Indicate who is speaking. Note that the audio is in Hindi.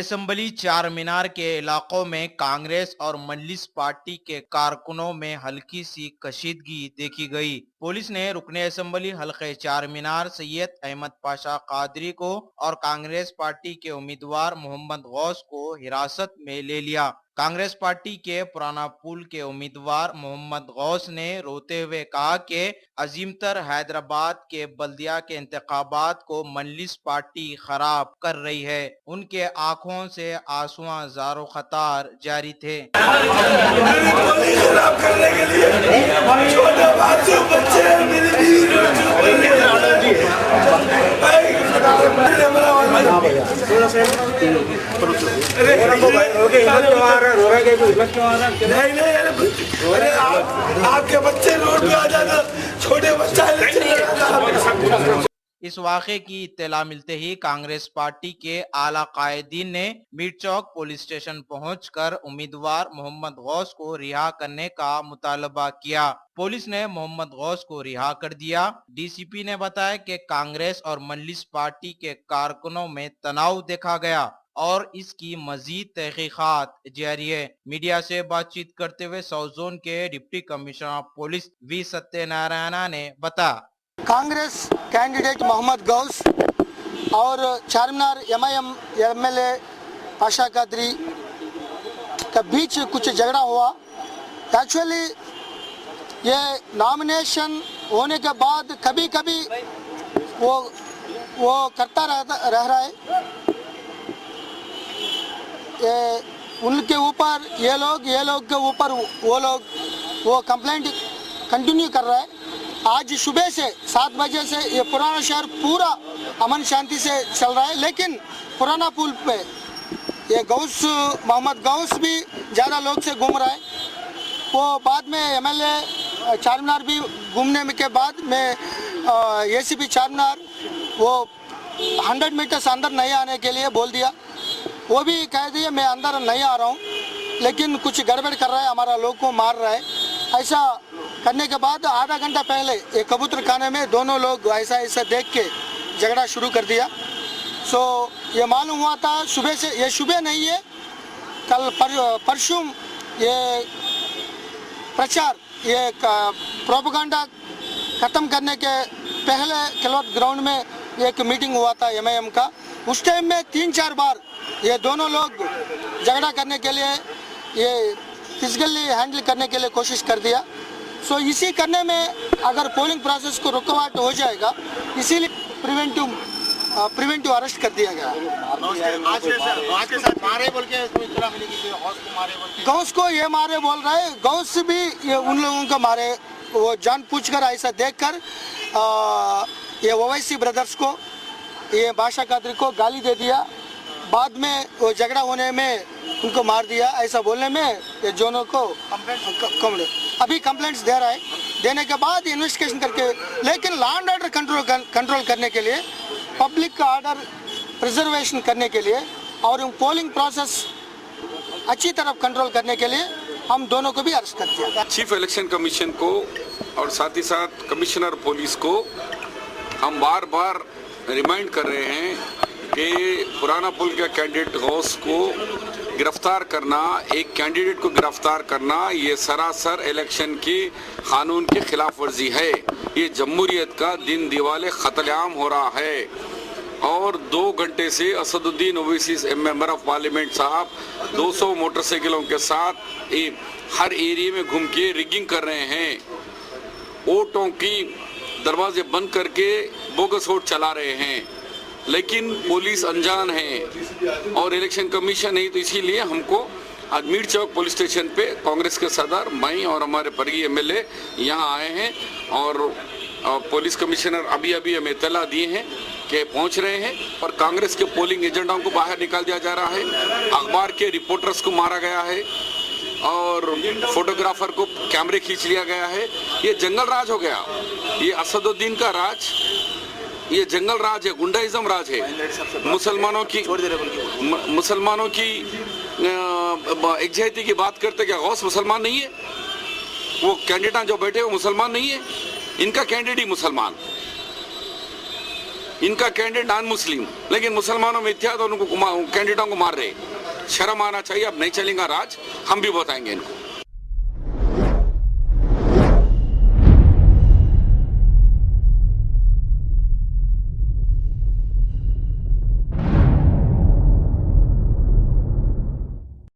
Speaker 1: असम्बली चार मीनार के इलाकों में कांग्रेस और मजलिस पार्टी के कारकुनों में हल्की सी कशीदगी देखी गई। पुलिस ने रुकने असम्बली हल्के चार मीनार सैयद अहमद पाशा कादरी को और कांग्रेस पार्टी के उम्मीदवार मोहम्मद गौस को हिरासत में ले लिया। कांग्रेस पार्टी के पुराना पुल के उम्मीदवार मोहम्मद गौस ने रोते हुए कहा कि अजीमतर हैदराबाद के बल्दिया के इंतखाबात को मजलिस पार्टी खराब कर रही है। उनके आंखों से आंसुआं ज़ारो खतार जारी थे।
Speaker 2: खराब करने के लिए छोटे बच्चे अरे आपके बच्चे रोड पे आ जाना, छोटे बच्चा
Speaker 1: इस वाक़े की इत्तला मिलते ही कांग्रेस पार्टी के आला कायदीन ने मीर चौक पुलिस स्टेशन पहुंचकर उम्मीदवार मोहम्मद गौस को रिहा करने का मुतालबा किया। पुलिस ने मोहम्मद गौस को रिहा कर दिया। डीसीपी ने बताया कि कांग्रेस और मजलिस पार्टी के कारकुनों में तनाव देखा गया और इसकी मजीद तहकीकात जारी है। मीडिया से बातचीत करते हुए साउथ जोन के deputy commissioner of police V Satyanarayana ने बताया,
Speaker 3: कांग्रेस कैंडिडेट मोहम्मद गौस और चारमीनार एमआईएम एमएलए पाशा कादरी के बीच कुछ झगड़ा हुआ। एक्चुअली ये नॉमिनेशन होने के बाद कभी कभी वो करता रह रहा है। उनके ऊपर ये लोग के ऊपर वो कंप्लेंट कंटिन्यू कर रहा है। आज सुबह से 7 बजे से ये पुराना शहर पूरा अमन शांति से चल रहा है, लेकिन पुराना पुल पे ये मोहम्मद गौस भी ज़्यादा लोग से घूम रहा है। वो बाद में एमएलए चारमीनार भी घूमने के बाद में एसीपी चारमीनार वो 100 मीटर्स अंदर नहीं आने के लिए बोल दिया। वो भी कह दिया मैं अंदर नहीं आ रहा हूँ, लेकिन कुछ गड़बड़ कर रहा है, हमारा लोग को मार रहा है। ऐसा करने के बाद आधा घंटा पहले एक कबूतर खाने में दोनों लोग ऐसा देख के झगड़ा शुरू कर दिया। सो ये मालूम हुआ था सुबह से, ये सुबह नहीं है, कल परसों ये प्रचार ये प्रोपेगेंडा ख़त्म करने के पहले खिलवत ग्राउंड में एक मीटिंग हुआ था एमआईएम का। उस टाइम में 3-4 बार ये दोनों लोग झगड़ा करने के लिए ये फिजिकली हैंडल करने के लिए कोशिश कर दिया। सो इसी करने में अगर पोलिंग प्रोसेस को रुकावट हो जाएगा, इसीलिए प्रिवेंटिव अरेस्ट कर दिया गया। गौस को ये मारे बोल रहा है, गौस भी ये उन लोगों को मारे, वो जानबूझकर ऐसा देखकर ये ओवैसी ब्रदर्स को ये बादशाह कादरी को गाली दे दिया। बाद में वो झगड़ा होने में उनको मार दिया। ऐसा बोलने में ये दोनों को अभी कंप्लेंट्स दे रहा है। देने के बाद इन्वेस्टिगेशन करके, लेकिन लॉ एंड ऑर्डर कंट्रोल करने के लिए, पब्लिक का ऑर्डर प्रिजर्वेशन करने के लिए और पोलिंग प्रोसेस अच्छी तरफ कंट्रोल करने के लिए हम दोनों को भी अरेस्ट कर दिया।
Speaker 4: चीफ इलेक्शन कमीशन को और साथ ही साथ कमिश्नर पुलिस को हम बार बार रिमाइंड कर रहे हैं कि पुराना पुल के कैंडिडेट गौस को गिरफ्तार करना, एक कैंडिडेट को गिरफ्तार करना, ये सरासर इलेक्शन की कानून की खिलाफ वर्जी है। ये जमहूरियत का दिन दिवाले कत्लेआम हो रहा है और 2 घंटे से Asaduddin Owaisi member of parliament साहब 200 मोटरसाइकिलों के साथ हर एरिया में घूम के रिगिंग कर रहे हैं। वोटों की दरवाजे बंद करके बोगस वोट चला रहे हैं, लेकिन पुलिस अनजान है और इलेक्शन कमीशन है। तो इसीलिए हमको आज मीर चौक पुलिस स्टेशन पे कांग्रेस के सदर, मैं और हमारे परगी एमएलए यहाँ आए हैं और पुलिस कमिश्नर अभी हमें इत्तला दिए हैं कि पहुँच रहे हैं और कांग्रेस के पोलिंग एजेंटों को बाहर निकाल दिया जा रहा है। अखबार के रिपोर्टर्स को मारा गया है और फोटोग्राफर को कैमरे खींच लिया गया है। ये जंगल राज हो गया, ये असदुद्दीन का राज, ये जंगल राज है, गुंडाइज्म राज है। मुसलमानों की एकजहती की बात करते, क्या गौस मुसलमान नहीं है? वो कैंडिडेट जो बैठे वो मुसलमान नहीं है? इनका कैंडिडेट ही मुसलमान। इनका कैंडिडेट नॉन मुस्लिम, लेकिन मुसलमानों में इत्तेहाद और उनको कैंडिडेटों को मार रहे। शर्म आना चाहिए। अब नहीं चलेगा राज, हम भी बताएंगे इनको।